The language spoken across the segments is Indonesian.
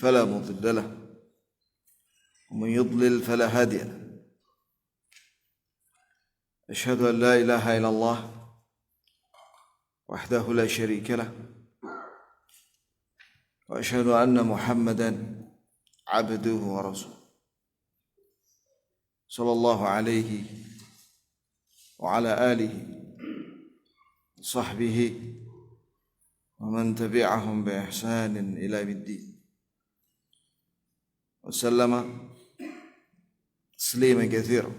فلا مضل له ومن يضلل فلا هادي له أشهد أن لا إله إلا الله وحده لا شريك له وأشهد أن محمدا عبده ورسوله صلى الله عليه وعلى آله وصحبه ومن تبعهم بإحسان إلى يوم الدين وسلم تسليما كثيرا.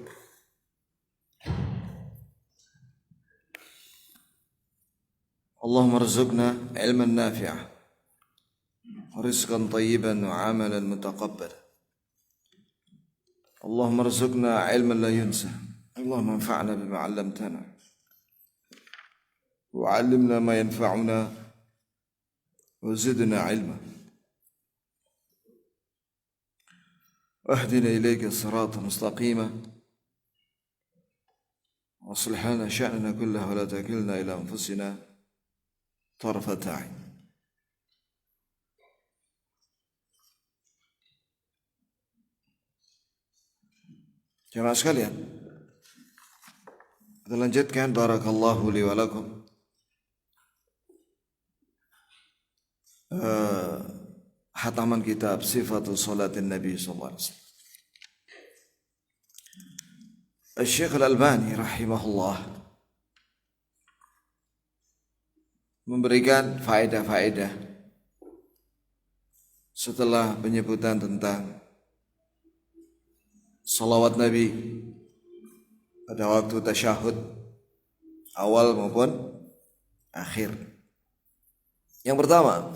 اللهم ارزقنا علما نافعا ورزقا طيبا وعملا متقبلا. اللهم ارزقنا علما لا ينسى. اللهم انفعنا بما علمتنا وعلمنا ما ينفعنا وزدنا علما واهدنا إليك الصراط المستقيم واصلح لنا شأننا كله ولا تكلنا إلى أنفسنا طرفة عين. Jemaah sekalian, kita lanjutkan. Barakallahu li wa lakum hataman kitab Sifatul Salatin Nabi sallallahu alaihi wasallam. Syekh Al-Albani rahimahullah memberikan faedah-faedah setelah penyebutan tentang salawat Nabi pada waktu tasyahud awal maupun akhir. Yang pertama,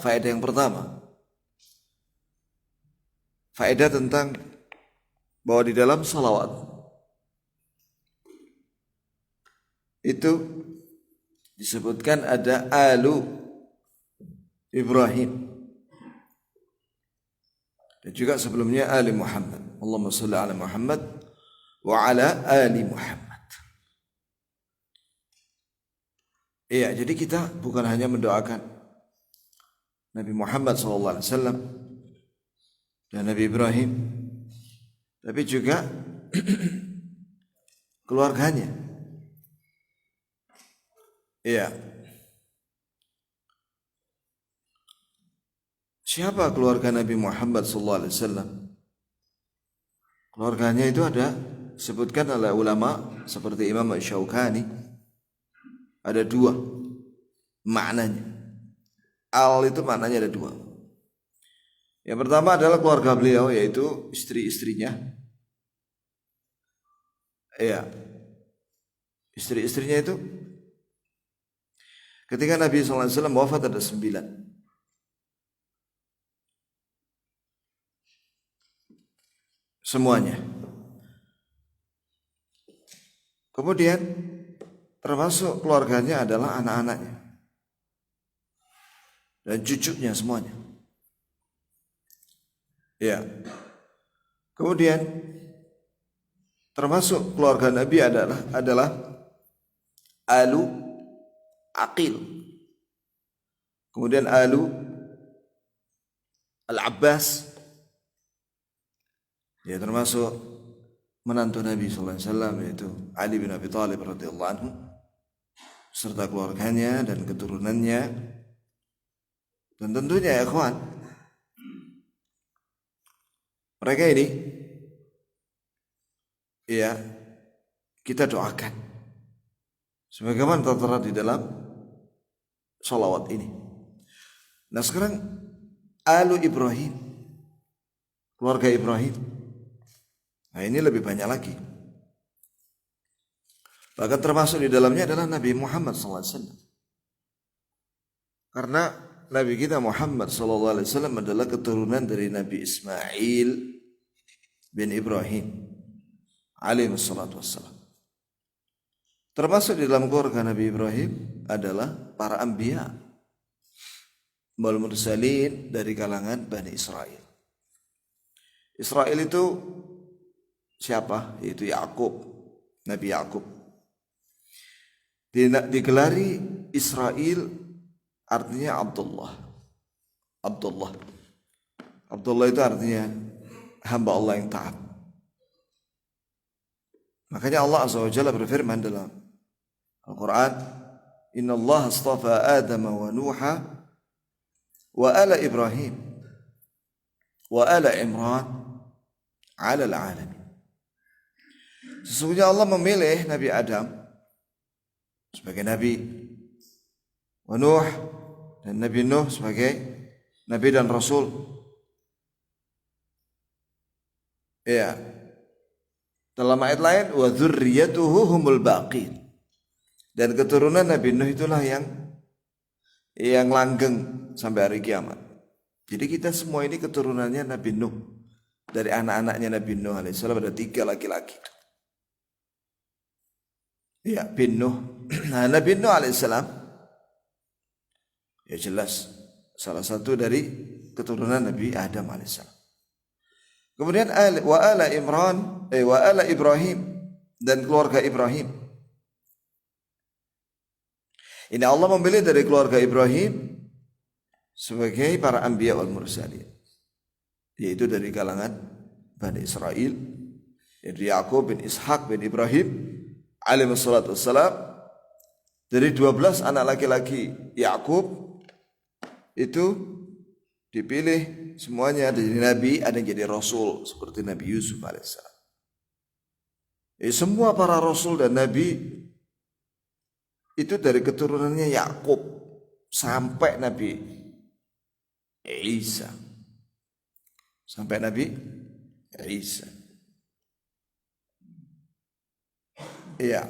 faedah tentang bahwa di dalam salawat itu disebutkan ada alu Ibrahim dan juga sebelumnya ali Muhammad. Allahumma shalli ala Muhammad wa ala ali Muhammad. Iya, jadi kita bukan hanya mendoakan Nabi Muhammad sallallahu alaihi wasallam dan Nabi Ibrahim, tapi juga keluarganya. Iya. Siapa keluarga Nabi Muhammad sallallahu alaihi wasallam? Keluarganya itu ada disebutkan oleh ulama seperti Imam Asy-Syaukani, ada dua maknanya. Al itu maknanya ada dua. Yang pertama adalah keluarga beliau, yaitu istri-istrinya. Iya. Istri-istrinya itu ketika Nabi sallallahu alaihi wasallam wafat ada 9. Semuanya. Kemudian termasuk keluarganya adalah anak-anaknya dan cucunya semuanya. Ya. Kemudian termasuk keluarga Nabi adalah alu Aqil. Kemudian alu Al-Abbas. Ya, termasuk menantu Nabi sallallahu alaihi wasallam yaitu Ali bin Abi Thalib radhiyallahu anhu serta keluarganya dan keturunannya. Dan tentunya ya ikhwan, mereka ini ya kita doakan sebagaimana tertera di dalam salawat ini. Nah, sekarang alu Ibrahim, keluarga Ibrahim. Nah, ini lebih banyak lagi. Bahkan termasuk di dalamnya adalah Nabi Muhammad SAW. Karena Nabi kita Muhammad SAW adalah keturunan dari Nabi Ismail bin Ibrahim alaihi wassalatu wassalam. Termasuk di dalam keluarga Nabi Ibrahim adalah para anbiya wal mursalin dari kalangan Bani Israel. Israel itu siapa? Yaitu Yakub, Nabi Yakub. Digelari Israel artinya Abdullah. Abdullah itu artinya hamba Allah yang taat. Makanya Allah Azza wa Jalla berfirman dalam Al-Quran, Inna Allah astafa Adam wa Nuha wa ala Ibrahim wa ala Imran ala al-alamin. Sesungguhnya Allah memilih Nabi Adam sebagai Nabi, wa Nuh dan Nabi Nuh sebagai Nabi dan Rasul. Ya. Dalam ayat lain, wa dzurriyyatuhu humul baqin. Dan keturunan Nabi Nuh itulah yang langgeng sampai hari kiamat. Jadi kita semua ini keturunannya Nabi Nuh. Dari anak-anaknya Nabi Nuh alaihissalam ada 3 laki-laki. Ya, bin Nuh. Nah, Nabi Nuh alaihissalam ya jelas salah satu dari keturunan Nabi Adam alaihissalam. Kemudian wa ala Ibrahim dan keluarga Ibrahim. Ini Allah memilih dari keluarga Ibrahim sebagai para anbiya wal mursalin, yaitu dari kalangan Bani Israel, yaitu Yakub bin Ishak bin Ibrahim alaihi salatu wassalam. Dari 12 anak laki-laki Yakub itu dipilih semuanya dari nabi, ada yang jadi rasul seperti Nabi Yusuf alaihissalam. Semua para rasul dan nabi itu dari keturunannya Yakub sampai Nabi Isa. Sampai Nabi Isa. Iya.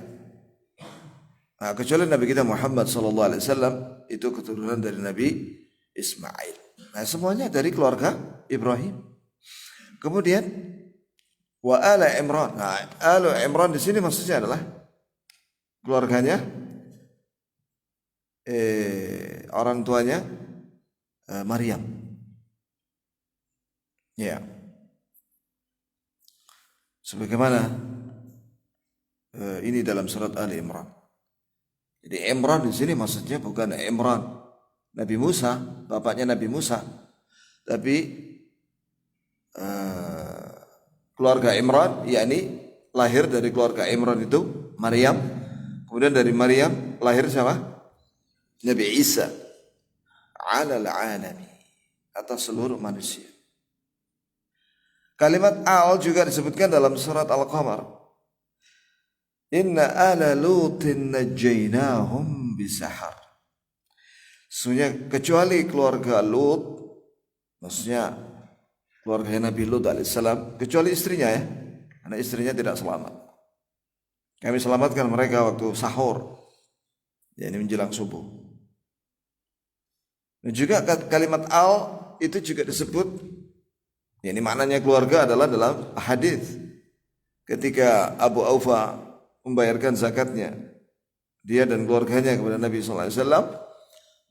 Nah, kecuali Nabi kita Muhammad sallallahu alaihi wasallam itu keturunan dari Nabi Ismail. Nah, semuanya dari keluarga Ibrahim. Kemudian wa ala Imran. Nah, ala Imran di sini maksudnya adalah keluarganya orang tuanya Maryam. Ya. Sebagaimana ini dalam surat Ali Imran. Jadi Imran di sini maksudnya bukan Imran Nabi Musa, bapaknya Nabi Musa, tapi keluarga Imran, yakni lahir dari keluarga Imran itu Maryam. Kemudian dari Maryam lahir siapa? Nabi Isa alal alami, atas seluruh manusia. Kalimat al juga disebutkan dalam surat Al-Qamar. Inna ala lutin najaynahum bisahar. Sesungguhnya kecuali keluarga Lut, maksudnya keluarga Nabi Lut alaihissalam, kecuali istrinya ya, karena istrinya tidak selamat. Kami selamatkan mereka waktu sahur, yakni menjelang subuh. Dan juga kalimat al itu juga disebut, yakni maknanya keluarga adalah dalam hadis ketika Abu Aufa membayarkan zakatnya, dia dan keluarganya kepada Nabi sallallahu alaihi wasallam.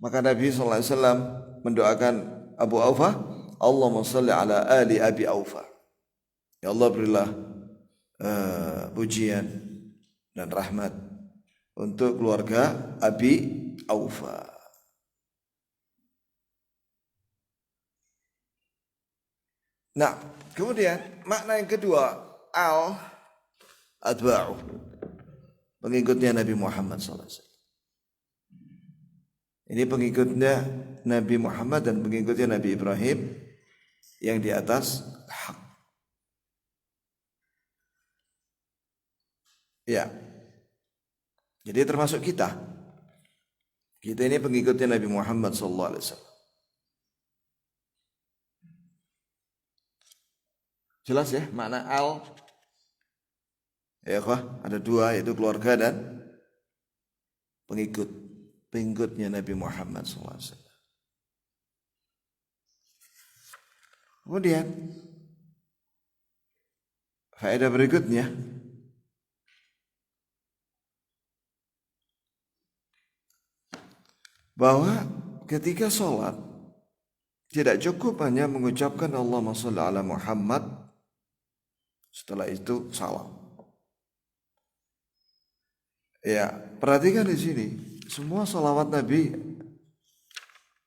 Maka Nabi SAW mendoakan Abu Aufa, Allahumma salli ala ali Abi Aufa. Ya Allah, berilah pujian dan rahmat untuk keluarga Abi Aufa. Nah, kemudian makna yang kedua, al-atba'u, pengikutnya Nabi Muhammad SAW. Ini pengikutnya Nabi Muhammad dan pengikutnya Nabi Ibrahim yang di atas hak. Ya. Jadi termasuk kita. Kita ini pengikutnya Nabi Muhammad sallallahu alaihi wasallam. Jelas ya makna al? Ya, ada 2, yaitu keluarga dan pengikutnya Nabi Muhammad SAW. Kemudian faedah berikutnya, bahwa ketika sholat tidak cukup hanya mengucapkan Allahumma shalli ala Muhammad, setelah itu salam. Ya, perhatikan di sini. Semua salawat Nabi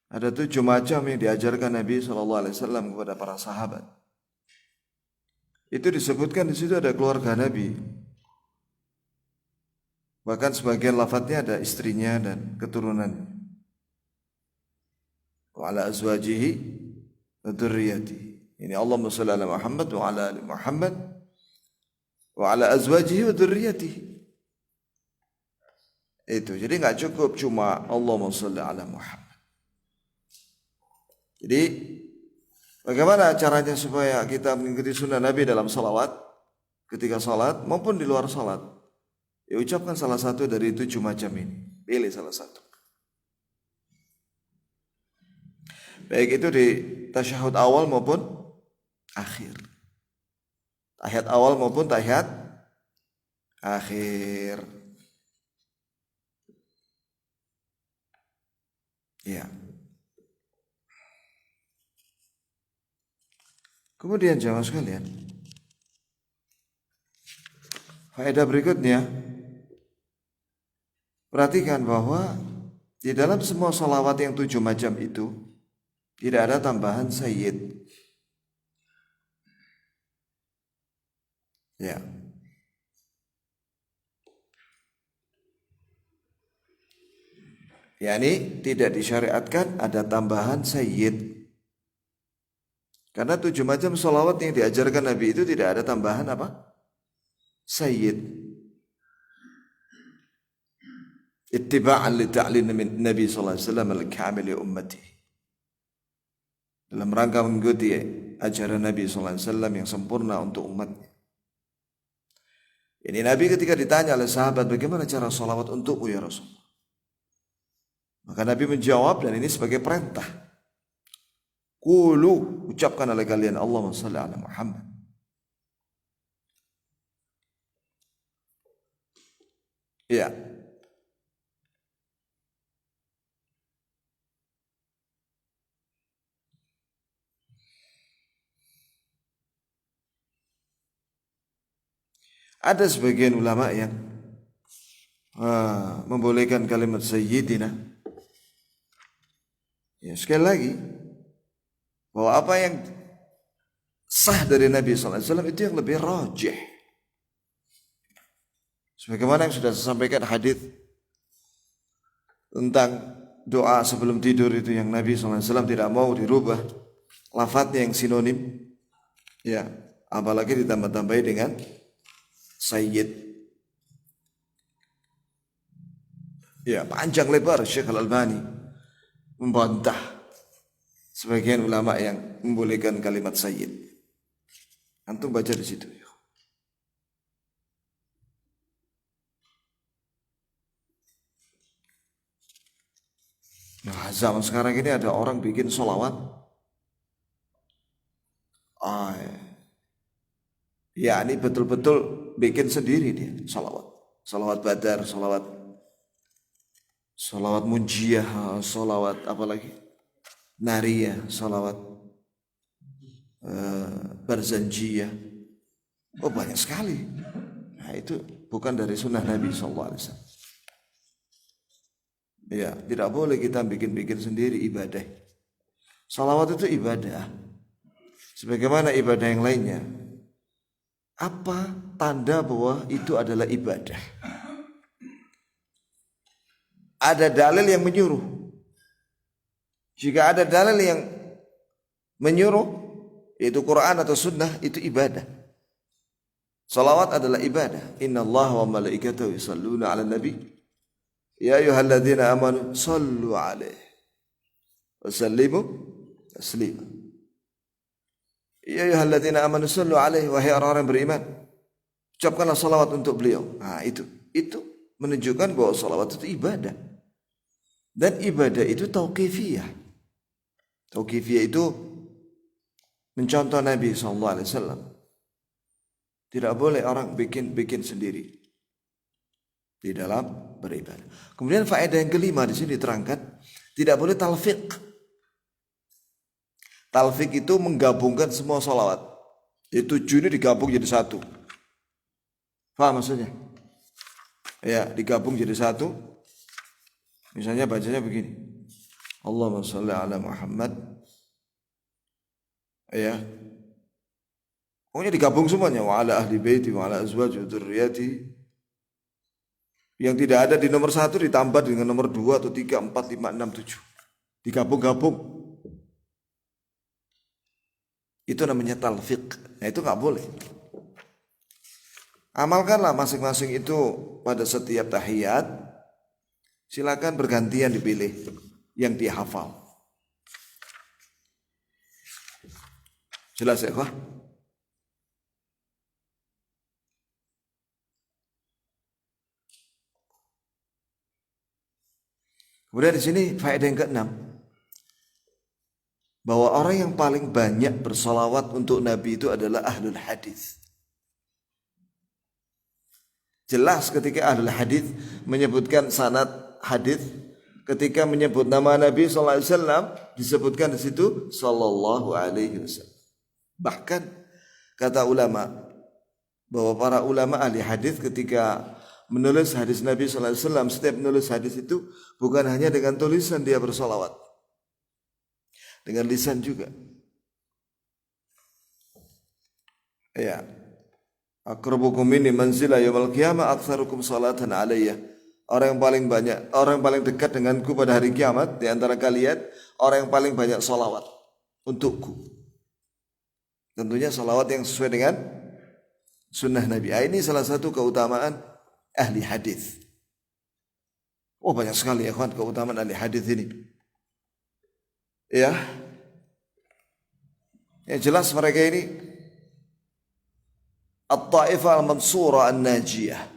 Ada 7 macam yang diajarkan Nabi SAW kepada para sahabat. Itu disebutkan di situ ada keluarga Nabi. Bahkan sebagian lafadznya ada istrinya dan keturunannya. Wa ala azwajihi wa dzurriyyatihi. Ini Allahumma shalli ala Muhammad wa ala ali Muhammad wa ala azwajihi wa dzurriyyatihi. Itu. Jadi enggak cukup cuma Allahumma shalli ala Muhammad. Jadi bagaimana caranya supaya kita mengikuti sunnah Nabi dalam salawat ketika salat maupun di luar salat? Ya ucapkan salah satu dari 7 macam ini. Pilih salah satu. Baik itu di tasyahud awal maupun akhir. Tahiyat awal maupun tahiyat akhir. Ya. Kemudian jamaah sekalian, faedah berikutnya, perhatikan bahwa di dalam semua salawat yang 7 macam itu tidak ada tambahan sayyid. Ya. Yani tidak disyariatkan ada tambahan sayyid. Karena 7 macam salawat yang diajarkan Nabi itu tidak ada tambahan apa? Sayyid. Ittiba'an li ta'lim Nabi sallallahu alaihi wasallam al-kamil li ummati. Dalam rangka mengikuti ajaran Nabi sallallahu alaihi wasallam yang sempurna untuk umatnya. Ini Nabi ketika ditanya oleh sahabat, bagaimana cara salawat untukmu ya Rasulullah? Maka Nabi menjawab, dan ini sebagai perintah. Qulu, ucapkan oleh kalian Allahumma shalli ala Muhammad. Ya. Ada sebagian ulama yang membolehkan kalimat sayyidina. Ya, sekali lagi bahwa apa yang sah dari Nabi SAW itu yang lebih rajih. Sebagaimana yang sudah saya sampaikan hadis tentang doa sebelum tidur itu yang Nabi SAW tidak mau dirubah lafadznya yang sinonim, ya, apalagi ditambah-tambahi dengan sayyid. Ya, panjang lebar Syekh Al-Albani membantah sebagian ulama yang membolehkan kalimat sayyid. Antum baca di situ. Nah, zaman sekarang ini ada orang bikin sholawat. Ya, ini betul-betul bikin sendiri dia sholawat. Sholawat badar, sholawat munjiyah, sholawat apalagi? Nariyah, salawat barzanjiyah. Oh, banyak sekali. Nah, itu bukan dari sunnah Nabi SAW. Ya, tidak boleh kita bikin-bikin sendiri ibadah. Salawat itu ibadah. Sebagaimana ibadah yang lainnya. Apa tanda bahwa itu adalah ibadah? Ada dalil yang menyuruh. Jika ada dalil yang menyuruh, yaitu Quran atau Sunnah, itu ibadah. Salawat adalah ibadah. Inna Allah wa malaikatahu yusalluna ala nabi. Ya ayyuhalladzina amanu sallu alaihi wa sallimu taslima. Ya ayyuhalladzina amanu sallu alaihi, wahai orang-orang beriman, ucapkanlah salawat untuk beliau. Nah, itu menunjukkan bahwa salawat itu ibadah. Dan ibadah itu tauqifiyah. Tauqifiyah itu mencontoh Nabi SAW. Tidak boleh orang bikin sendiri di dalam beribadah. Kemudian faedah yang kelima di sini diterangkan, tidak boleh talfiq. Talfiq itu menggabungkan semua salawat. Itu 7 ini digabung jadi satu. Paham maksudnya? Ya, digabung jadi satu. Misalnya bacanya begini. Allahumma shalli ala Muhammad. Ya. Pokoknya digabung semuanya, wa ala ahli baiti wa ala azwaji wa dzurriyyati. Yang tidak ada di nomor 1 ditambah dengan nomor 2 atau 3, 4, 5, 6, 7. Digabung-gabung. Itu namanya talfiq. Nah, itu nggak boleh. Amalkanlah masing-masing itu pada setiap tahiyat. Silakan bergantian dipilih yang dihafal. Jelas ya, Pak? Kemudian di sini faedah yang ke-6, bahwa orang yang paling banyak bersolawat untuk Nabi itu adalah ahlul hadis. Jelas ketika ahlul hadis menyebutkan sanad hadis, ketika menyebut nama Nabi SAW disebutkan di situ sallallahu alaihi wasallam. Bahkan kata ulama bahwa para ulama ahli hadis ketika menulis hadis Nabi SAW, setiap menulis hadis itu bukan hanya dengan tulisan dia bersolawat, dengan lisan juga. Ya, akrabukum minni manzilah yaumil qiyamah aktsarukum salatan alayya. Orang yang paling banyak, orang yang paling dekat denganku pada hari kiamat di antara kalian, orang yang paling banyak salawat untukku. Tentunya salawat yang sesuai dengan sunnah Nabi. Ini salah satu keutamaan ahli hadis. Oh, banyak sekali ya kawan keutamaan ahli hadis ini. Ya. Yang jelas mereka ini at-taifah al-mansura an-najiyah.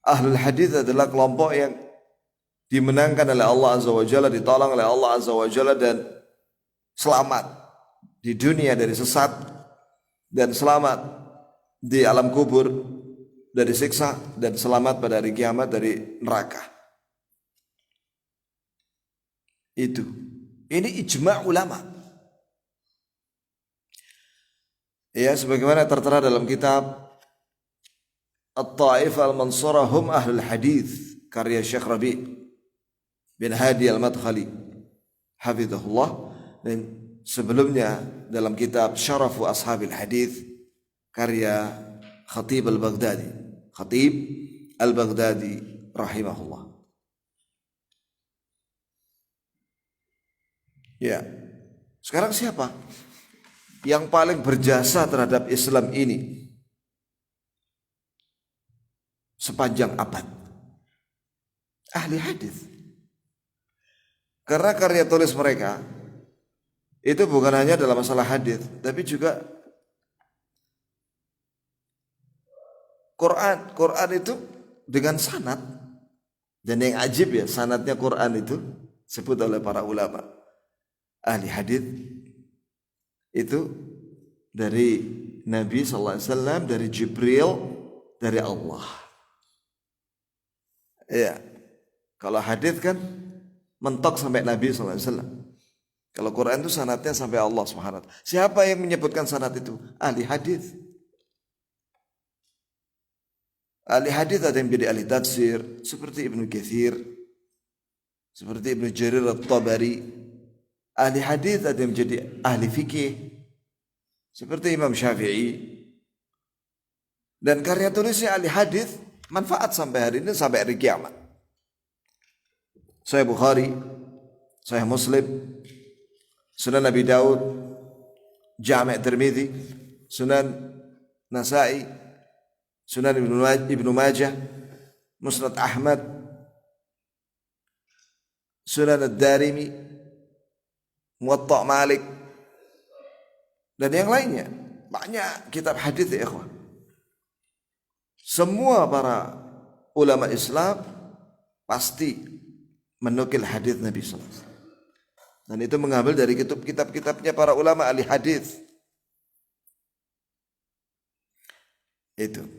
Ahlul hadis adalah kelompok yang dimenangkan oleh Allah Azza wa Jalla, ditolong oleh Allah Azza wa Jalla dan selamat di dunia dari sesat dan selamat di alam kubur dari siksa dan selamat pada hari kiamat dari neraka. Itu. Ini ijma' ulama. Ya, sebagaimana tertera dalam kitab At-Taifah Al-Mansurah Hum Ahlul Hadith karya Syekh Rabi' bin Hadi Al-Madkhali hafizahullah, dan sebelumnya dalam kitab Syarafu Ashabil Hadith karya Khatib Al-Baghdadi rahimahullah. Ya. Sekarang siapa yang paling berjasa terhadap Islam ini sepanjang abad? Ahli hadis. Karena karya tulis mereka itu bukan hanya dalam masalah hadis, tapi juga Quran itu dengan sanad. Dan yang ajib ya, sanadnya Quran itu disebut oleh para ulama ahli hadis itu dari Nabi SAW, dari Jibril, dari Allah. Ya, kalau hadis kan mentok sampai Nabi SAW. Kalau Quran itu sanadnya sampai Allah Subhanahu wa ta'ala. Siapa yang menyebutkan sanad itu? Ahli hadis. Ahli hadis ada yang menjadi ahli tafsir seperti Ibnu Katsir, seperti Ibnu Jarir At-Tabari. Ahli hadis ada yang menjadi ahli fikih seperti Imam Syafi'i. Dan karya tulisnya ahli hadis manfaat sampai hari ini, sampai hari kiamat. Sahih Bukhari, Sahih Muslim, Sunan Abi Daud, Jami' Tirmidzi, Sunan Nasa'i, Sunan Ibnu Majah, Musnad Ahmad, Sunan Ad-Darimi, Muwatta' Malik, dan yang lainnya. Banyak kitab hadis ya ikhwan. Semua para ulama Islam pasti menukil hadis Nabi sallallahu alaihi wasallam. Dan itu mengambil dari kitab-kitabnya para ulama ahli hadis. Itu.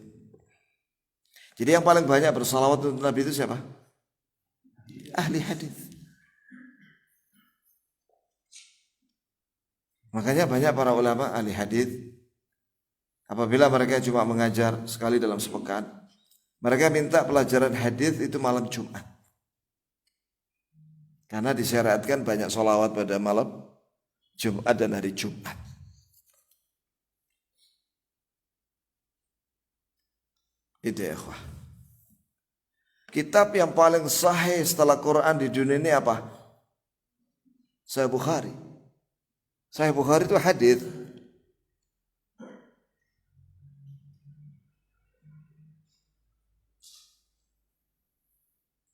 Jadi yang paling banyak bersalawat untuk Nabi itu siapa? Ahli hadis. Makanya banyak para ulama ahli hadis, apabila mereka cuma mengajar sekali dalam sepekan, mereka minta pelajaran hadis itu malam Jumat. Karena disyariatkan banyak sholawat pada malam Jumat dan hari Jumat. Itu ya ikhwah. Kitab yang paling sahih setelah Quran di dunia ini apa? Sahih Bukhari. Sahih Bukhari itu hadis.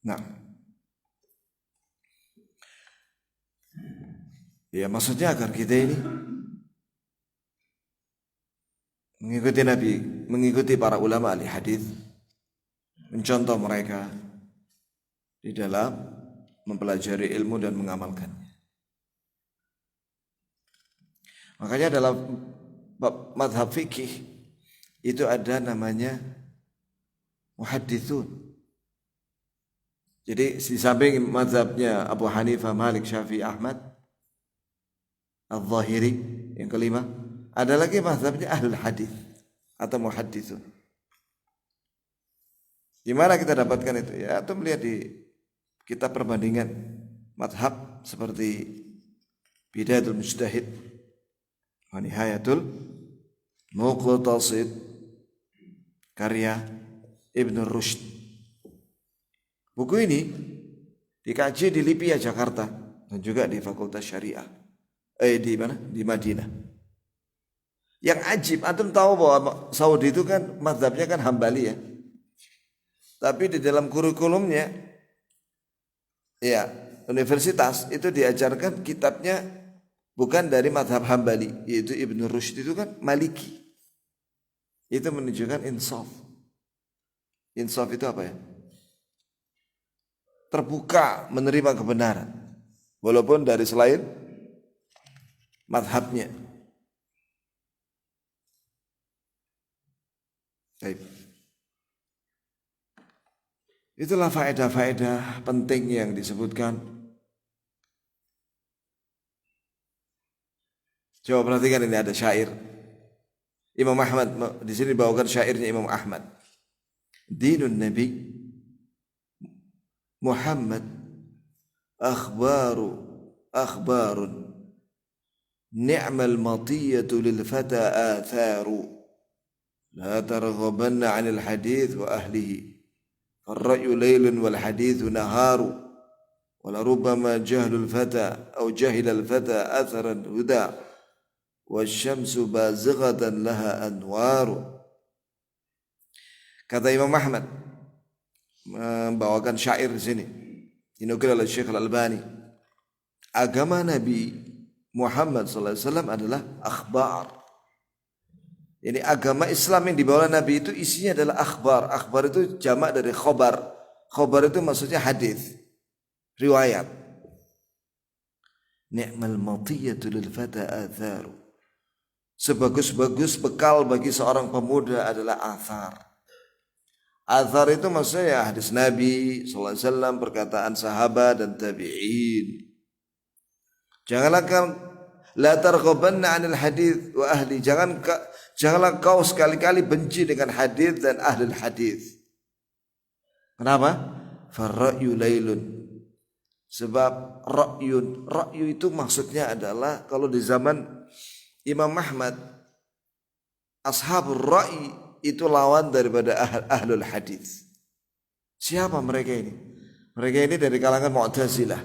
Nah, ya maksudnya agar kita ini mengikuti Nabi, mengikuti para ulama ahli hadis, mencontoh mereka di dalam mempelajari ilmu dan mengamalkannya. Makanya dalam mazhab fikih itu ada namanya muhadditsun. Jadi di samping mazhabnya Abu Hanifah, Malik, Syafi'i, Ahmad, Al-Zahiri yang kelima, ada lagi mazhabnya Ahlul Hadis atau muhadditsun. Di mana kita dapatkan itu? Ya, atau melihat di kitab perbandingan mazhab seperti Bidayatul Mujtahid wa Nihayatul Muqtasid karya Ibn Rushd. Buku ini dikaji di Lipia Jakarta dan juga di Fakultas Syariah. Di mana? Di Madinah. Yang ajib, antum tahu bahwa Saudi itu kan mazhabnya kan Hambali ya. Tapi di dalam kurikulumnya ya, universitas itu diajarkan kitabnya bukan dari mazhab Hambali, yaitu Ibn Rushd itu kan Maliki. Itu menunjukkan insaf. Insaf itu apa ya? Terbuka menerima kebenaran walaupun dari selain mazhabnya. Baik. Itulah faedah-faedah penting yang disebutkan. Coba perhatikan, ini ada syair Imam Ahmad, di sini bawakan syairnya Imam Ahmad. Dinun Nabi Muhammad akhbarun ni'mal matiyatu lil fata atharu la targhabanna 'anil hadith wa ahlihi farra'yu laylun wal hadithu naharu wa la rubbama jahlul fata aw jahilal fata atharan huda wasyamsu bazighatan laha anwaru. Kata Imam Ahmad membawakan syair di sini, dinukil oleh Syekh Al-Albani. Agama Nabi Muhammad SAW adalah akhbar. Ini agama Islam yang dibawa Nabi itu isinya adalah akhbar. Akhbar itu jamak dari khobar. Khobar itu maksudnya hadis, riwayat. Ni'mal matiyatu lil fata atharu. Sebagus-bagus bekal bagi seorang pemuda adalah athar. Athar itu maksudnya hadis Nabi SAW, perkataan sahabat dan tabi'in. Janganlah la targhabanna 'anil hadis wa ahli. Janganlah kau sekali-kali benci dengan hadis dan ahli hadis. Kenapa? Farra'yu lailun. Sebab ra'yu itu maksudnya adalah kalau di zaman Imam Ahmad, ashabur ra'i itu lawan daripada ahlul hadis. Siapa mereka ini? Mereka ini dari kalangan Mu'tazilah.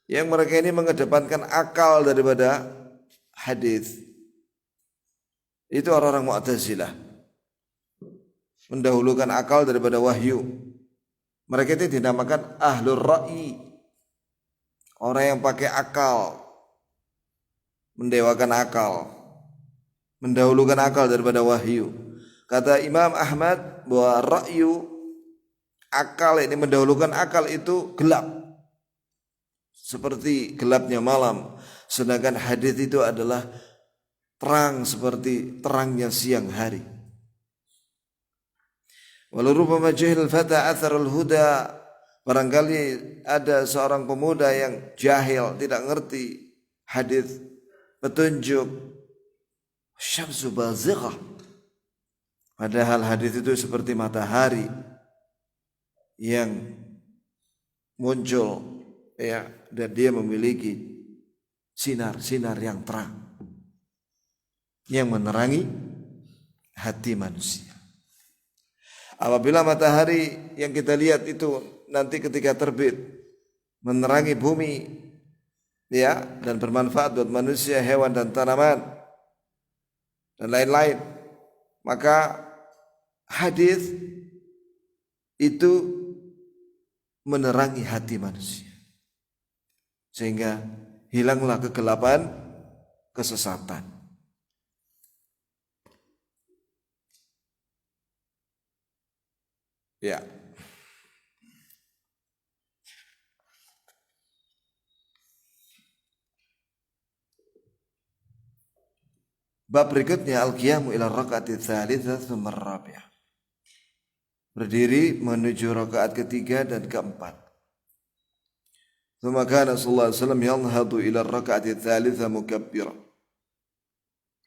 Yang mereka ini mengedepankan akal daripada hadis. Itu orang-orang Mu'tazilah. Mendahulukan akal daripada wahyu. Mereka itu dinamakan ahlul ra'i. Orang yang pakai akal, mendewakan akal, mendahulukan akal daripada wahyu. Kata Imam Ahmad bahwa ra'yu, akal ini mendahulukan akal itu gelap, seperti gelapnya malam. Sedangkan hadis itu adalah terang seperti terangnya siang hari. Walau rubbama jahil fata atharul huda. Barangkali ada seorang pemuda yang jahil, tidak ngerti hadis, petunjuk. Syamsu bazighah. Padahal hadis itu seperti matahari yang muncul ya, dan dia memiliki sinar-sinar yang terang yang menerangi hati manusia. Apabila matahari yang kita lihat itu nanti ketika terbit menerangi bumi ya, dan bermanfaat buat manusia, hewan dan tanaman dan lain-lain, maka hadis itu menerangi hati manusia sehingga hilanglah kegelapan, kesesatan. Ya. Bab berikutnya al-qiyamu ila rakaati tsalitsah tsumma rabi'ah. Berdiri menuju rakaat ketiga dan keempat. Tsumma kana sallallahu alaihi wasallam yanhadu ila rakaati tsalitsah mukabbira.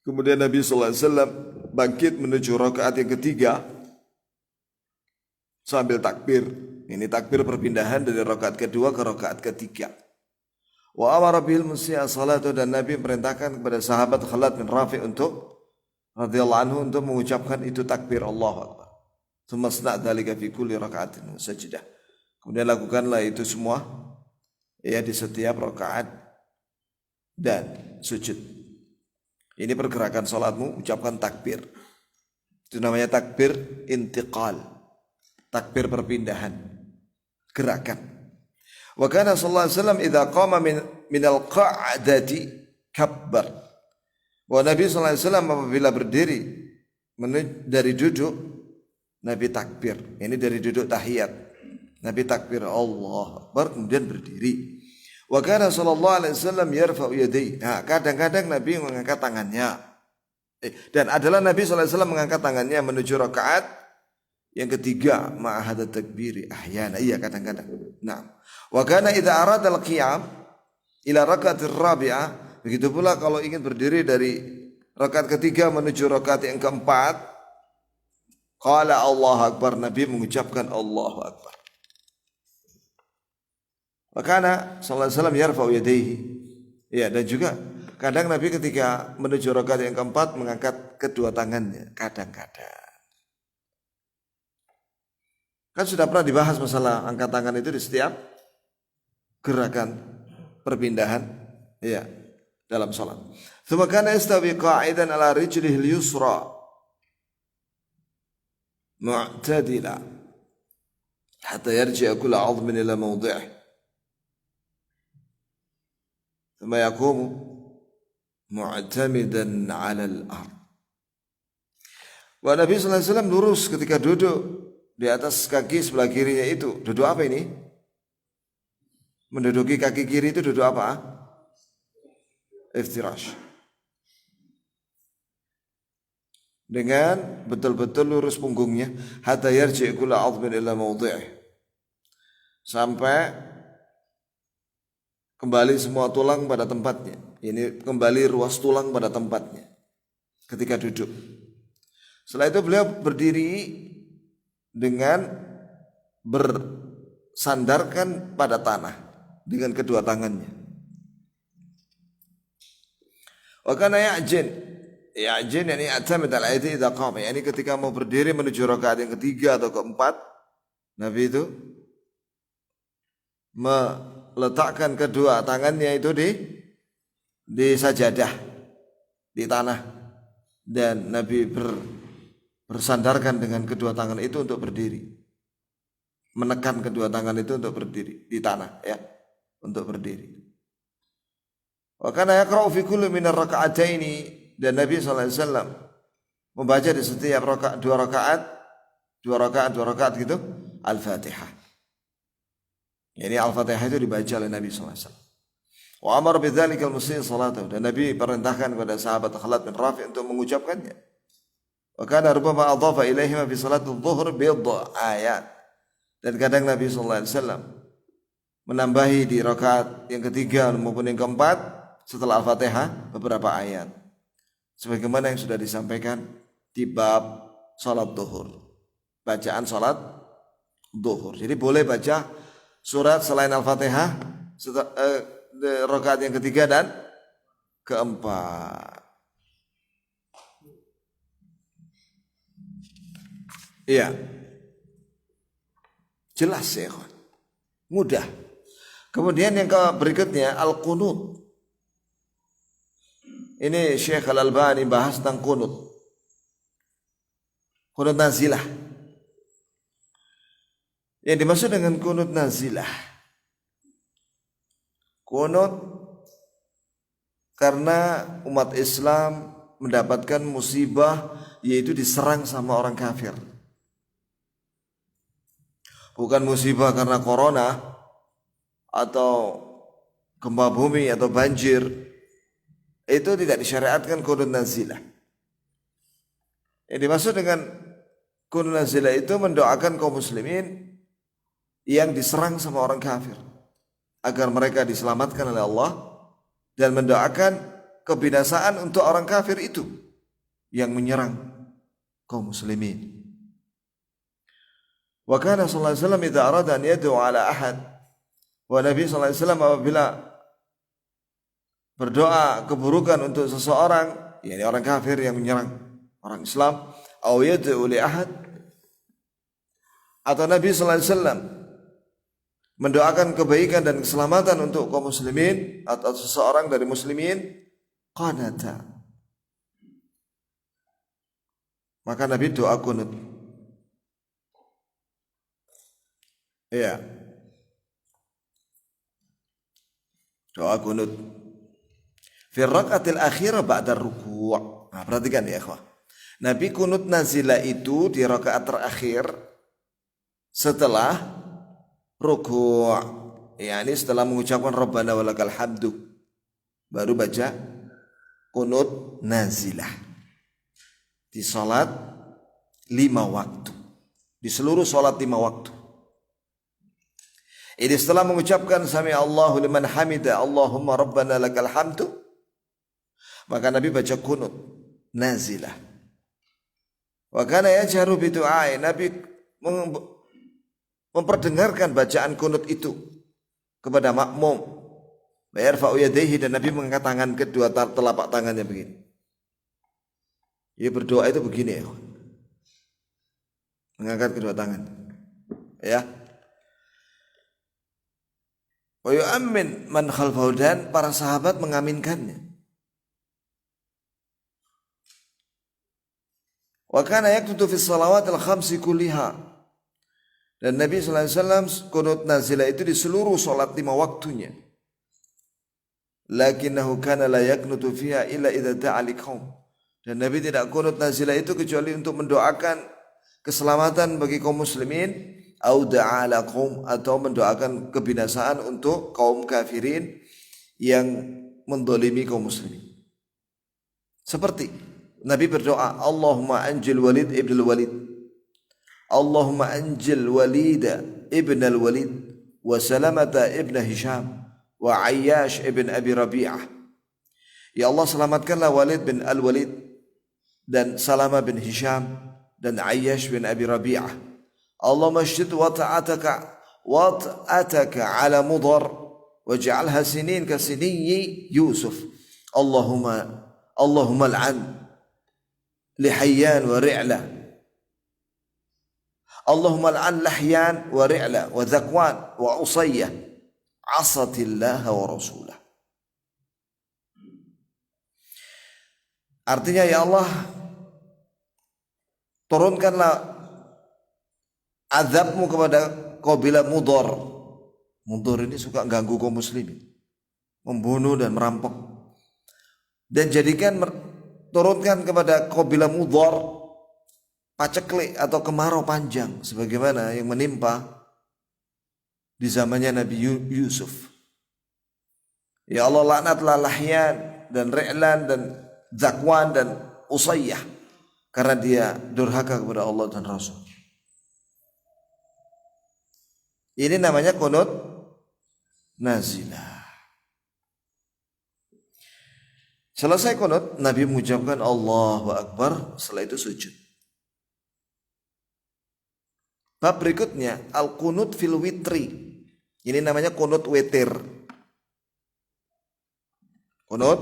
Kemudian Nabi sallallahu alaihi wasallam bangkit menuju rakaat yang ketiga sambil takbir. Ini takbir perpindahan dari rakaat kedua ke rakaat ketiga. Wa amara bil musi'a salatu, dan Nabi memerintahkan kepada sahabat Khalid bin Rafi' untuk radhiyallahu anhu untuk mengucapkan itu takbir Allahu Akbar. Tsumma sna' dzalika fi kulli raka'atin sajdah. Kemudian lakukanlah itu semua ya di setiap rakaat dan sujud. Ini pergerakan salatmu, ucapkan takbir. Itu namanya takbir intiqal. Takbir perpindahan. Gerakan. Wa kana sallallahu alaihi wasallam idza qama min al-qa'dati kabbar. Wa Nabi sallallahu alaihi wasallam apabila berdiri dari duduk, Nabi takbir. Ini dari duduk tahiyat. Nabi takbir Allah Akbar, kemudian berdiri. Wa kana sallallahu alaihi wasallam yarfa'u yadayhi. Nah, kadang-kadang Nabi mengangkat tangannya. Dan adalah Nabi sallallahu alaihi wasallam mengangkat tangannya menuju rakaat yang ketiga ma'ahada takbiri ahyana. Iya, kadang-kadang. Nah, wa kana idza arada al-qiyam ila rakaatir rabi'ah, begitu pula kalau ingin berdiri dari rakaat ketiga menuju rakaat yang keempat, qala Allahu Akbar, Nabi mengucapkan Allahu Akbar. Wa kana sallallahu alaihi wasallam yarfa'u yadayhi. Ya, dan juga kadang Nabi ketika menuju rakaat yang keempat mengangkat kedua tangannya, kadang-kadang. Kan sudah pernah dibahas masalah angkat tangan itu di setiap gerakan perpindahan ya dalam salat. Tsumma kana yastawi qa'idan ala rijlihi al-yusra mu'tadila hatta yarji'a kullu 'azmin ila mawdi'ihi. Tsumma yaqumu mu'tamidan 'ala al-ard. Wa Nabi sallallahu alaihi wasallam lurus ketika duduk di atas kaki sebelah kirinya itu. Duduk apa ini? Menduduki kaki kiri itu duduk apa? Iftirash. Dengan betul-betul lurus punggungnya, hatta yarji' kullu 'azmin ila mawdi'ihi. Sampai kembali semua tulang pada tempatnya. Ini kembali ruas tulang pada tempatnya ketika duduk. Setelah itu beliau berdiri dengan bersandarkan pada tanah dengan kedua tangannya. Wa kana ya'jin yani atamid al-aidi idza qama. Yani ketika mau berdiri menuju rakaat yang ketiga atau keempat, Nabi itu meletakkan kedua tangannya itu di sajadah, di tanah, dan Nabi bersandarkan dengan kedua tangan itu untuk berdiri, menekan kedua tangan itu untuk berdiri di tanah ya, untuk berdiri. Wa kana yaqra'u fi kulli min ar-rak'ataini, dan Nabi sallallahu alaihi wasallam membaca di setiap dua rakaat gitu Al-Fatihah. Ini Al-Fatihah itu dibaca oleh Nabi sallallahu alaihi wasallam. Wa amara bidzalika al-musii salatahu, dan Nabi perintahkan kepada sahabat Khalid bin Rafi' untuk mengucapkannya. Wa kana rubbama adhafa ilaihima fi salati adh-dhuhr bid'a ayat. Dan kadang Nabi sallallahu alaihi wasallam menambahi di rakaat yang ketiga maupun yang keempat setelah Al-Fatihah beberapa ayat. Sebagaimana yang sudah disampaikan di bab salat zuhur. Bacaan salat zuhur. Jadi boleh baca surat selain Al-Fatihah rakaat yang ketiga dan keempat. Iya. Jelas ya, kawan. Mudah. Kemudian yang berikutnya al-qunut. Ini Syekh Al-Albani bahas tentang qunut. Qunut nazilah. Yang dimaksud dengan qunut nazilah, qunut karena umat Islam mendapatkan musibah, yaitu diserang sama orang kafir. Bukan musibah karena corona atau gempa bumi atau banjir. Itu tidak disyariatkan qunut nazilah. Yang dimaksud dengan qunut nazilah itu mendoakan kaum muslimin yang diserang sama orang kafir agar mereka diselamatkan oleh Allah, dan mendoakan kebinasaan untuk orang kafir itu yang menyerang kaum muslimin. Wa kana sallallahu alaihi wasallam idza arada an yad'u ala ahad, wa Nabi sallallahu alaihi wasallam apabila berdoa keburukan untuk seseorang, yakni orang kafir yang menyerang orang Islam, aw yad'u li ahad, atau Nabi sallallahu alaihi wasallam mendoakan kebaikan dan keselamatan untuk kaum muslimin atau seseorang dari muslimin, qanata, maka Nabi doa qunut. Iya. Doa qunut fi rakaatil akhirah ba'da ruku'. Nah, perhatikan ya, ikhwah. Nabi qunut nazilah itu di rakaat terakhir setelah ruku', yakni setelah mengucapkan Rabbana walakal hamdu, baru baca qunut nazilah di salat 5 waktu, di seluruh salat 5 waktu. Ini setelah mengucapkan sami Allahu liman hamida Allahumma rabbana lakal hamdu, maka Nabi baca qunut nazilah. Wa kana yajharu bi du'ai, Nabi memperdengarkan bacaan qunut itu kepada makmum. Wa yarfa'u yadayhi, dan Nabi mengangkat tangan kedua, telapak tangannya begini. Ya, berdoa itu begini ya. Mengangkat kedua tangan. Ya. Wa yu'ammin man khalfahu, dan para sahabat mengaminkannya. Wa kana yaktutu fi shalawatil khamsi kulliha, dan Nabi sallallahu alaihi wasallam qunut nazilah itu di seluruh salat 5 waktunya. Lakinnahu kana la yaknutu fiha illa idza da'a liqaum, dan Nabi tidak qunut nazilah itu kecuali untuk mendoakan keselamatan bagi kaum muslimin, au da'a lakum, atau mendoakan kebinasaan untuk kaum kafirin yang mendolimi kaum muslimin. Seperti Nabi berdoa, Allahumma anjil Walid ibn al-Walid, Allahumma anjil Walid ibn al-Walid, wa Salamata ibn Hisham, wa Ayyash ibn Abi Rabi'ah. Ya Allah, selamatkanlah Walid bin al-Walid dan Salama bin Hisham dan Ayyash bin Abi Rabi'ah. Allahumma shdid wata'ataka ala Mudar waj'alha sinin ka siniyyi Yusuf. Allahumma al'an li Hayyan wa Ri'la, Allahumma al'an Lahyan wa Ri'la wa Zakwan wa Usayyah asatillaha wa rasulah. Artinya, ya Allah, turunkanlah azabmu kepada kabilah Mudar. Mudar ini suka ganggu kaum muslimin, membunuh dan merampok. Dan turunkan kepada kabilah Mudar paceklik atau kemarau panjang sebagaimana yang menimpa di zamannya Nabi Yusuf. Ya Allah, laknatlah Lahyan dan Ri'lan dan Zakwan dan Usayyah karena dia durhaka kepada Allah dan Rasul. Ini namanya qunut nazilah. Selesai qunut, Nabi mengucapkan Allahu Akbar, setelah itu sujud. Bab berikutnya al-qunut fil witri, Ini namanya kunut witir. Kunut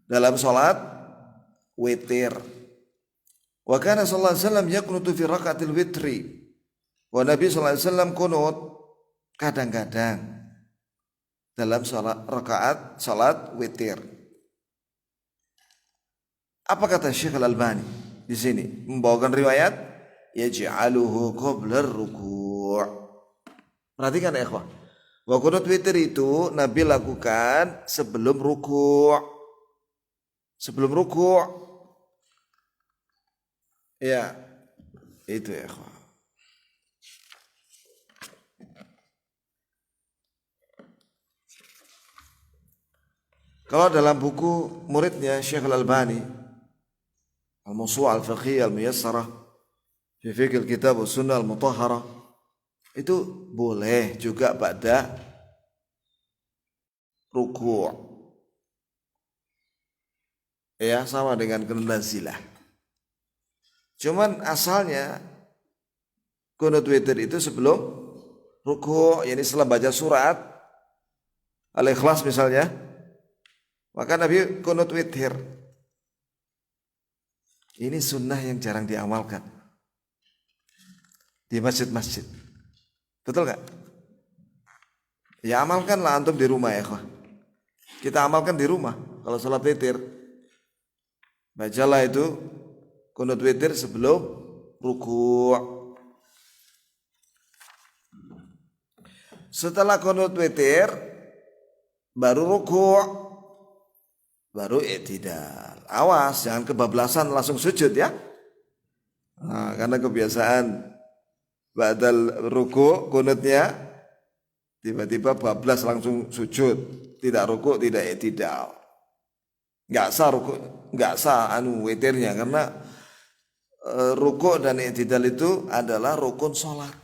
dalam salat witir. Wa kana sallallahu alaihi wasallam yaqnutu fi rakaatil witri. Wa Nabi sallallahu alaihi wasallam kunut kadang-kadang dalam salat witir. Apa kata Syekh Al-Albani di sini? Membawakan riwayat yaj'aluhu qabla ar-ruku'. Perhatikan ya ikhwah. Wa qunut witir itu Nabi lakukan sebelum ruku'. Sebelum ruku'. Ya, itu ya ikhwah. Kalau dalam buku muridnya Syekh Al-Albani, Al-Mawsu' Al-Fiqhiyah Al-Muyassarah fi Fiqh Al-Kitab wa Sunnah Al-Mutahharah, itu boleh juga pada ruku'. Ya, sama dengan nazilah. Cuman asalnya qunut witir itu sebelum ruku', yakni setelah baca surat Al-Ikhlas misalnya. Maka Nabi qunut witir. Ini sunnah yang jarang diamalkan di masjid-masjid. Betul gak? Ya amalkanlah antum di rumah ya. Kita amalkan di rumah. Kalau salat witir, bacalah itu qunut witir sebelum ruku'. Setelah qunut witir baru ruku'. Baru i'tidal. Awas jangan kebablasan langsung sujud ya. Nah, karena kebiasaan ba'dal ruku' kunutnya tiba-tiba bablas langsung sujud, tidak ruku', tidak i'tidal. Enggak sah ruku', enggak sah witirnya karena ruku' dan i'tidal itu adalah rukun salat.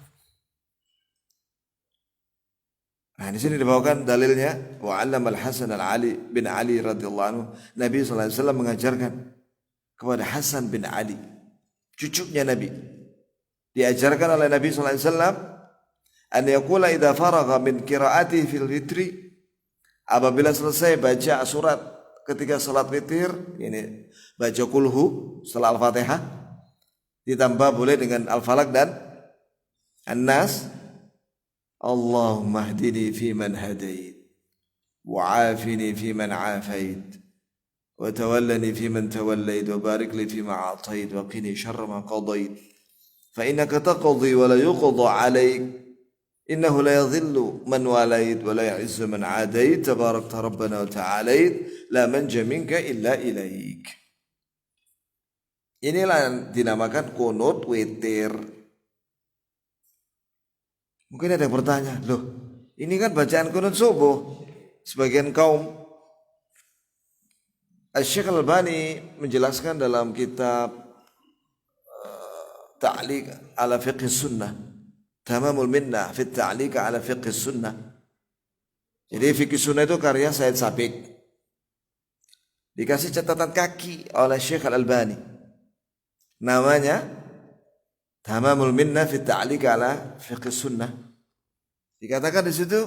Nah, di sini dibawakan dalilnya wa 'allama al-Hasan al-Ali bin Ali radhiyallahu anhu. Nabi sallallahu alaihi wasallam mengajarkan kepada Hasan bin Ali, cucunya Nabi. Diajarkan oleh Nabi sallallahu alaihi wasallam an yaqula idza faragha min qiraati fil witri, apabila selesai baca surat ketika salat witir, ini baca kulhu setelah Al-Fatihah, ditambah boleh dengan Al-Falaq dan An-Nas. Allahumma hdini fi man hadait wa afini fi man afait wa tawallani fi man tawallait wa barik li fi ma atait wa qini syarra ma qadait fa innaka taqdi wa la yuqda alaik innahu la yadhillu man walait wa la ya'izzu man adait tabarakta rabbana wa ta'alait la manja minka illa ilaik. Inilah yang dinamakan qunut witir. Mungkin ada yang bertanya, loh ini kan bacaan qunut subuh. Sebagian kaum, Syekh Al-Albani menjelaskan dalam kitab Ta'liq ala Fiqh Sunnah, Tamamul Minnah fi Ta'liq ala Fiqh Sunnah. Jadi Fiqh Sunnah itu karya Said Sabiq. Dikasih catatan kaki oleh Syekh Al-Albani. Namanya Tamamul Minnah fi Ta'liq ala Fiqh Sunnah. Dikatakan di situ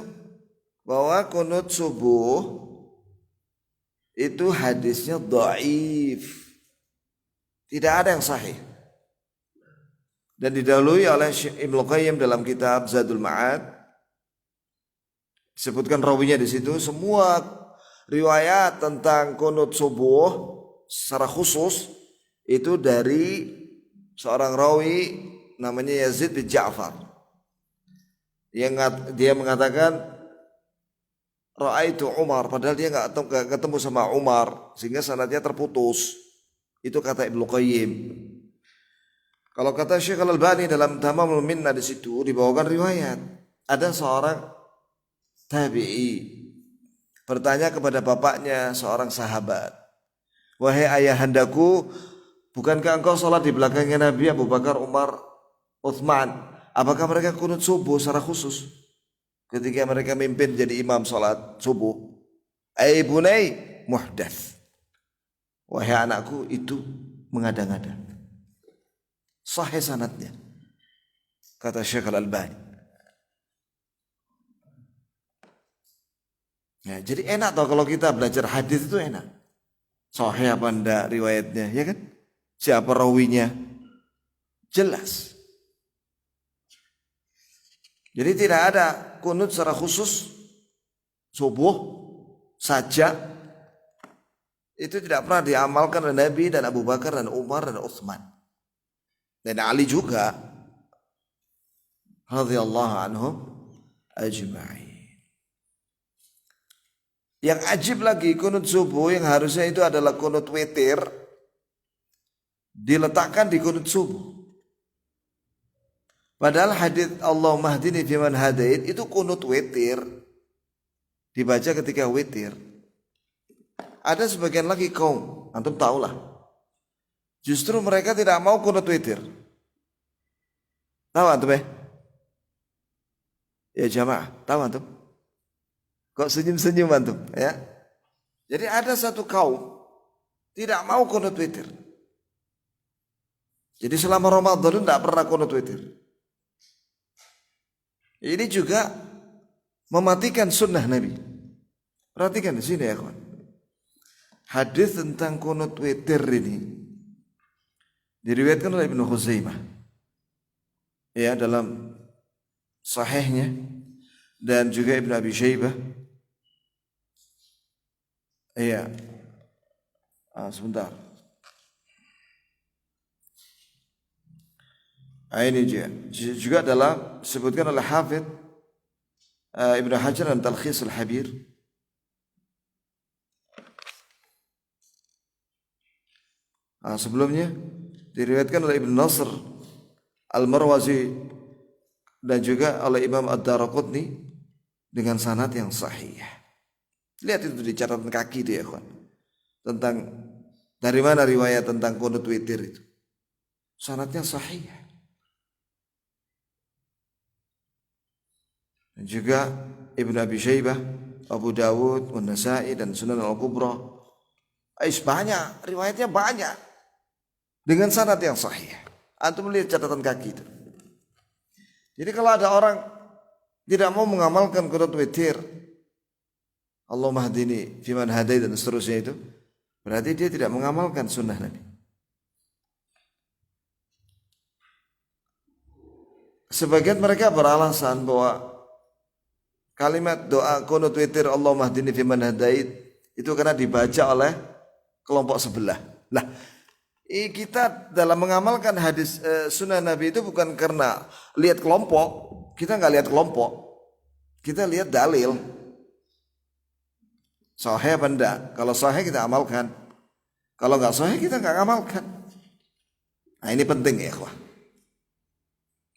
bahwa qunut subuh itu hadisnya dhaif. Tidak ada yang sahih. Dan didahului oleh Ibnu Qayyim dalam kitab Zadul Ma'ad. Disebutkan rawinya di situ, semua riwayat tentang qunut subuh secara khusus itu dari seorang rawi namanya Yazid bin Ja'far. Dia mengatakan Ra'aitu Umar, padahal dia enggak ketemu sama Umar sehingga sanadnya terputus. Itu kata Ibnu Qayyim. Kalau kata Syekh Al-Albani dalam Tamamul Minnah di situ dibawakan riwayat ada seorang tabi'i bertanya kepada bapaknya seorang sahabat, "Wahai ayahandaku, bukankah engkau salat di belakangnya Nabi Abu Bakar, Umar, Uthman? Apakah mereka qunut subuh secara khusus ketika mereka mimpin jadi imam salat subuh?" "Ai bunai muhdats." Wahai anakku, itu mengada-ngada. Sahih sanadnya, kata Syekh Al-Albani. Ya, jadi enak toh kalau kita belajar hadis itu enak. Sahih apa enggak riwayatnya, ya kan? Siapa rawinya? Jelas. Jadi tidak ada kunut secara khusus subuh saja. Itu tidak pernah diamalkan oleh Nabi dan Abu Bakar dan Umar dan Utsman. Dan Ali juga radhiyallahu anhum ajma'in. Yang ajib lagi kunut subuh yang harusnya itu adalah kunut witir diletakkan di kunut subuh. Padahal hadis Allahumma hdini fiman hadait itu kunut witir dibaca ketika witir. Ada sebagian lagi kaum, antum tahulah, justru mereka tidak mau kunut witir. Tahu antum ya? Ya jamaah, tahu antum? Kok senyum-senyum antum ya? Jadi ada satu kaum tidak mau kunut witir. Jadi selama Ramadan itu tidak pernah kunut witir. Ini juga mematikan sunnah Nabi. Perhatikan di sini ya kawan. Hadis tentang kunut witir ini diriwayatkan oleh Ibnu Khuzaimah ya dalam sahihnya dan juga Ibnu Abi Syaibah. Iya. Sebentar. Ini juga dalam disebutkan oleh Hafidz Ibnu Hajar dan Talkhis al-Habir. Sebelumnya diriwayatkan oleh Ibnu Nasr Al-Marwazi dan juga oleh Imam Ad-Daraqutni dengan sanad yang sahih. Lihat itu di catatan kaki itu ya kawan. Tentang dari mana riwayat tentang kunut witir itu. Sanadnya sahih. Dan juga Ibnu Abi Syaibah, Abu Dawud, An-Nasa'i dan Sunan Al-Kubra. Banyak, riwayatnya banyak. Dengan sanad yang sahih. Antum lihat catatan kaki itu. Jadi kalau ada orang tidak mau mengamalkan kunut witir, Allahumma hdini fiman hadait dan seterusnya itu, berarti dia tidak mengamalkan sunnah Nabi. Sebagian mereka beralasan bahwa kalimat doa kunut witir Allahumma hdini fiman hadait itu karena dibaca oleh kelompok sebelah. Nah, kita dalam mengamalkan hadis sunnah Nabi itu bukan karena lihat kelompok. Kita nggak lihat kelompok, kita lihat dalil. Sahih apa enggak? Kalau sahih kita amalkan, kalau nggak sahih kita nggak amalkan. Nah ini penting ya ikhwah.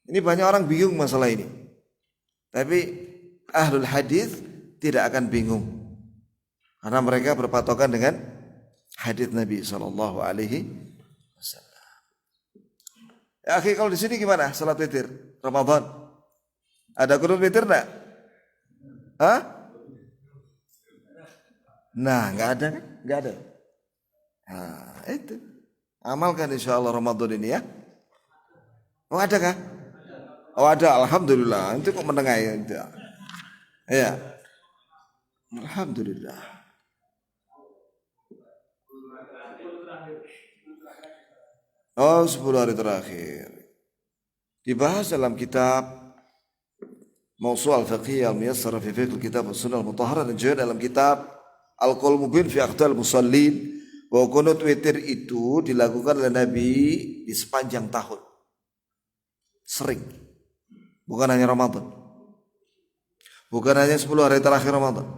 Ini banyak orang bingung masalah ini. Tapi ahlul hadis tidak akan bingung karena mereka berpatokan dengan hadis Nabi sallallahu alaihi wasallam. Ya akhi, kalau di sini gimana salat witir Ramadan? Ada kunut witir enggak? Hah? Nah, enggak ada kan? Enggak ada. Nah, itu. Amalkan insyaallah Ramadan ini ya. Oh, ada kah? Oh, ada. Alhamdulillah. Itu kok menengah ya. Ya. Alhamdulillah. Oh, 10 hari terakhir. Dibahas dalam kitab Mawsu' al-Fiqhiyah al-Muyassara fi Fiqh al-Kitab as-Sunnah al-Mutahharah dan juga dalam kitab Al-Qaul Mubin fi Aqdal Musallin bahwa kunut witir itu dilakukan oleh Nabi di sepanjang tahun. Sering. Bukan hanya Ramadan. Bukan hanya 10 hari terakhir Ramadan.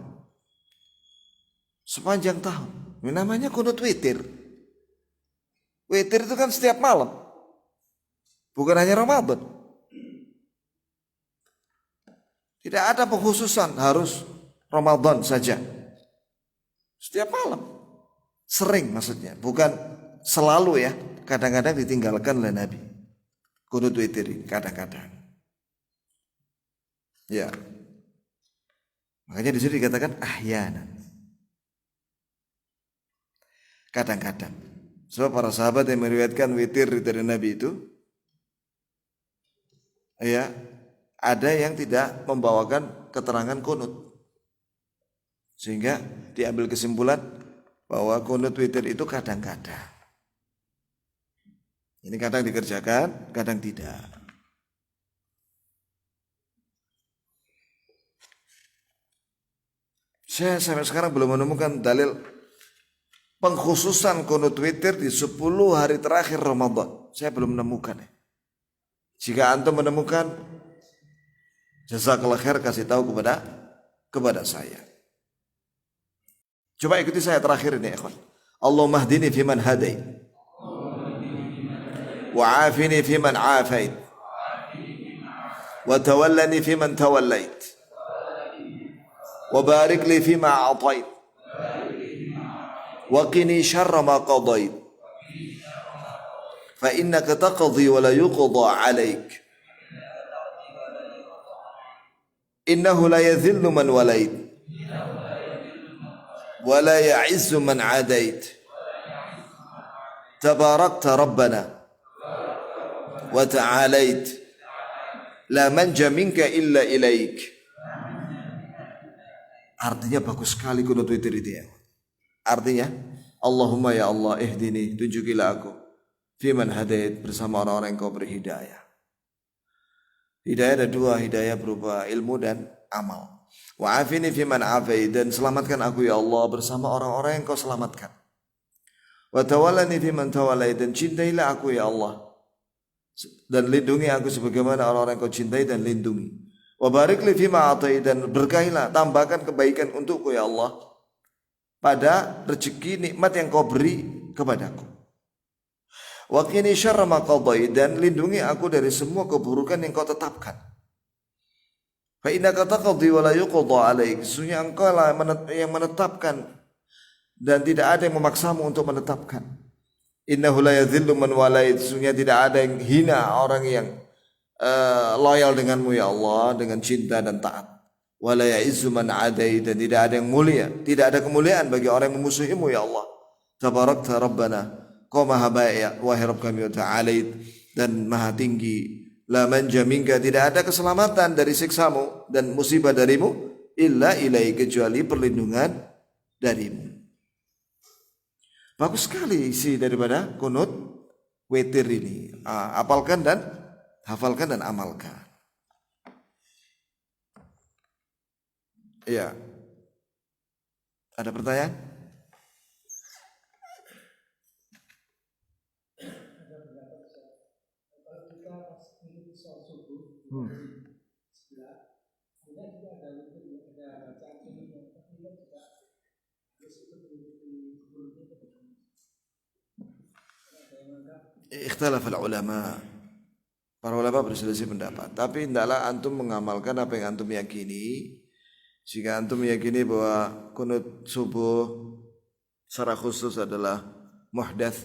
Sepanjang tahun. Ini namanya kunut witir. Witir itu kan setiap malam. Bukan hanya Ramadan. Tidak ada pengkhususan harus Ramadan saja. Setiap malam. Sering maksudnya. Bukan selalu ya. Kadang-kadang ditinggalkan oleh Nabi. Kunut witir ini kadang-kadang. Ya. Makanya di sini dikatakan ahyanan. Kadang-kadang. Sebab para sahabat yang meriwayatkan witir dari Nabi itu, ya, ada yang tidak membawakan keterangan kunut. Sehingga diambil kesimpulan bahwa kunut witir itu kadang-kadang. Ini kadang dikerjakan, kadang tidak. Saya sampai sekarang belum menemukan dalil pengkhususan kunut witir di 10 hari terakhir Ramadan. Saya belum menemukan. Jika antum menemukan, jazakallah khair, kasih tahu kepada saya. Coba ikuti saya terakhir ini, ikhwan. Allahumma hdini fiman hadait, wa afini fiman afait, wa tawallani fiman tawallait, wa barik li fima a'tait, wa qini syarra ma qadait, fa innaka taqdi wa la yuqda 'alaik, innahu la yadhillu man walait wa la ya'izzu man 'adait, tabarakta rabbana wa ta'alait, la manja minka illa ilaik. Artinya bagus sekali kunut witir itu ya. Artinya, Allahumma ya Allah ihdini, tunjukilah aku fiman hadait, bersama orang-orang yang kau beri hidayah. Hidayah ada dua, hidayah berupa ilmu dan amal. Wa afini fiman afait, dan selamatkan aku ya Allah bersama orang-orang yang kau selamatkan. Wa tawallani fiman tawallait, dan cintailah aku ya Allah dan lindungi aku sebagaimana orang-orang yang kau cintai dan lindungi. Wa barik li fima atai, dan berkahilah, tambahkan kebaikan untukku ya Allah pada rezeki nikmat yang kau beri kepadaku. Wa qini syarra ma qadait, dan lindungi aku dari semua keburukan yang kau tetapkan. Fa innaka taqdi wa la yuqda 'alaik, sesungguhnya engkau lah yang menetapkan dan tidak ada yang memaksamu untuk menetapkan. Innahu la yadhillu man walait, sesungguhnya tidak ada yang hina orang yang loyal denganmu ya Allah dengan cinta dan taat. Wa la ya'izzu man 'adait, dan tidak ada yang mulia, tidak ada kemuliaan bagi orang yang memusuhimu ya Allah. Tabarakta rabbana, kau maha baik wahai Rabb kami, wa ta'alait, dan maha tinggi. La manja minka, tidak ada keselamatan dari siksamu dan musibah darimu, illa ilai, kecuali perlindungan darimu. Bagus sekali isi daripada kunut witir ini. Hafalkan dan amalkan. Iya. Ada pertanyaan? Ikhtilaf ulama. Para ulama berselisih pendapat. Tapi hendaklah antum mengamalkan apa yang antum yakini. Jika antum meyakini bahwa kunut subuh secara khusus adalah muhdats,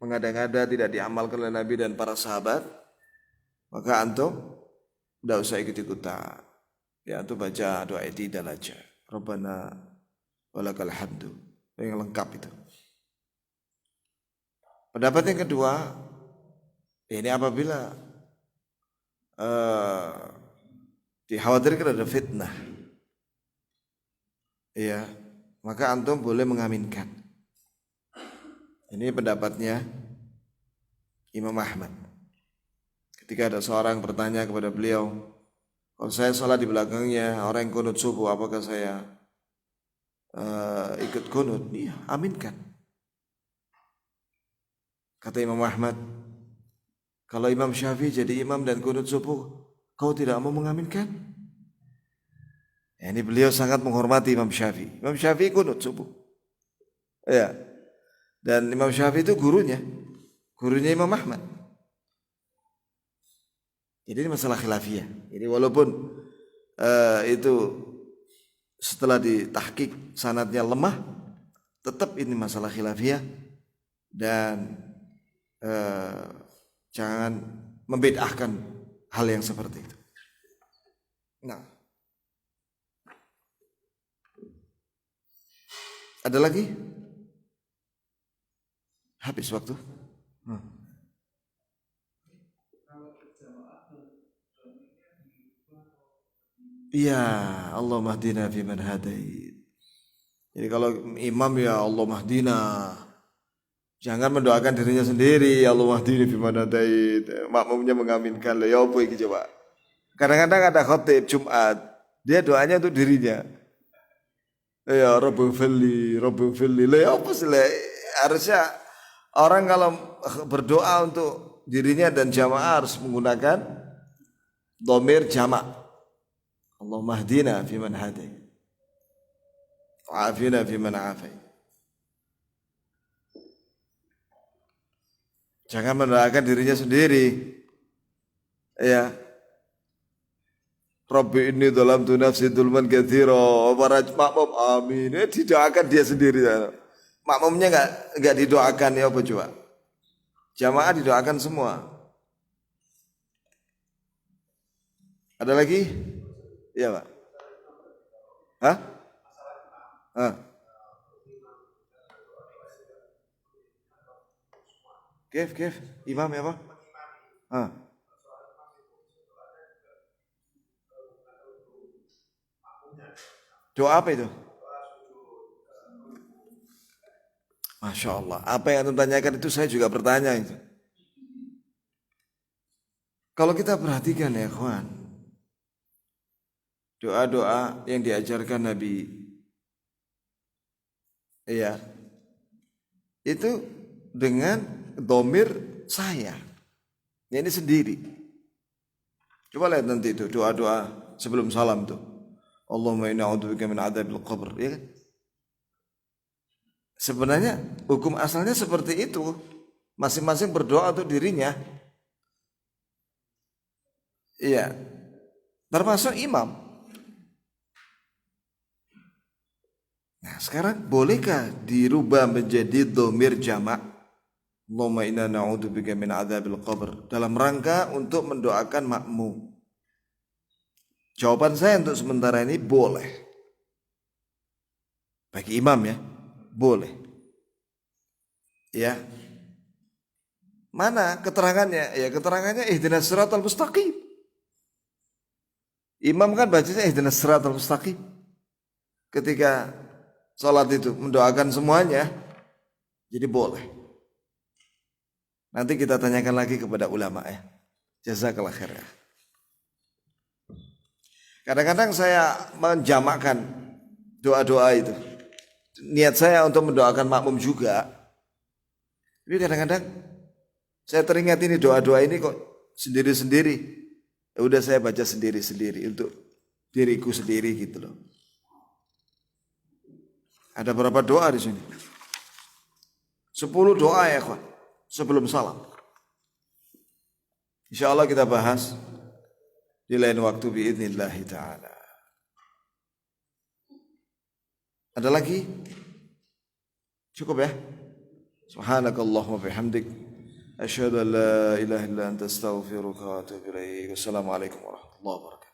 mengada-ngada, tidak diamalkan oleh Nabi dan para sahabat, maka antum tidak usah ikut-ikutan. Ya, antum baca doa i'tidal aja. Rabbana walakal hamdu. Yang lengkap itu. Pendapat yang kedua, ini apabila dikhawatirkan ada fitnah, ya, maka antum boleh mengaminkan. Ini pendapatnya Imam Ahmad. Ketika ada seorang bertanya kepada beliau, kalau saya salat di belakangnya orang yang kunut subuh, apakah saya ikut kunut? Iya, aminkan. Kata Imam Ahmad, kalau Imam Syafi'i jadi imam dan kunut subuh, kau tidak mau mengaminkan? Ya, ini beliau sangat menghormati Imam Syafi'i. Imam Syafi'i kunut subuh. Ya. Dan Imam Syafi'i itu gurunya Imam Ahmad. Jadi ini masalah khilafiyah. Jadi walaupun itu setelah ditahqiq sanadnya lemah, tetap ini masalah khilafiyah dan jangan membedahkan hal yang seperti itu. Nah, ada lagi? Habis waktu? Iya, Allahumma hdina fi man hadait. Jadi kalau imam ya Allahumma hdina. Jangan mendoakan dirinya sendiri, Allahumma hdini fi man hadait. Makmumnya mengaminkan. Ya apa iki coba? Kadang-kadang ada khotib Jumat, dia doanya untuk dirinya. Ya Rabbi fili. Lah ya apa sih? Harusnya orang kalau berdoa untuk dirinya dan jamaah harus menggunakan dhamir jamak. Allahumma hdina fi man hadait. Wa'afina fi man afait. Jangan mendoakan dirinya sendiri. Ya. Rabbi inni dhalamtu nafsi dzulman katsira. Para makmum amin. Didoakan dia sendiri. Makmumnya enggak didoakan ya apa coba? Jamaah didoakan semua. Ada lagi? Iya, Pak. Hah? Hah? Kif, imam ya, Pak? Hah? Doa apa itu? Masya Allah. Apa yang Anda tanyakan itu saya juga bertanya itu. Kalau kita perhatikan ya kawan, doa-doa yang diajarkan Nabi, ya, itu dengan domir saya. Ini sendiri. Coba lihat nanti itu doa-doa sebelum salam tuh. Allahumma inna a'udzubika min adzabil qabr, ya kan? Sebenarnya hukum asalnya seperti itu. Masing-masing berdoa untuk dirinya. Iya. Termasuk imam. Nah, sekarang bolehkah dirubah menjadi dhamir jamak? Allahumma inna na'udzubika min adzabil qabr, dalam rangka untuk mendoakan makmum. Jawaban saya untuk sementara ini boleh. Bagi imam ya, boleh. Ya. Mana keterangannya? Ya keterangannya ihdinas siratal mustaqim. Imam kan bacanya ihdinas siratal mustaqim. Ketika salat itu mendoakan semuanya, jadi boleh. Nanti kita tanyakan lagi kepada ulama ya. Jazakallah khair. Kadang-kadang saya menjamakkan doa-doa itu. Niat saya untuk mendoakan makmum juga. Tapi kadang-kadang saya teringat ini doa-doa ini kok sendiri-sendiri. Ya udah saya baca sendiri-sendiri untuk diriku sendiri gitu loh. Ada berapa doa di sini? 10 doa ya kawan. Sebelum salam. Insyaallah kita bahas di lain waktu biidznillah ta'ala. Ada lagi? Cukup ya? Subhanakallahumma bihamdik asyhadu an la ilaha illa anta astaghfiruka wa atubu ilaik. Wassalamualaikum warahmatullahi wabarakatuh.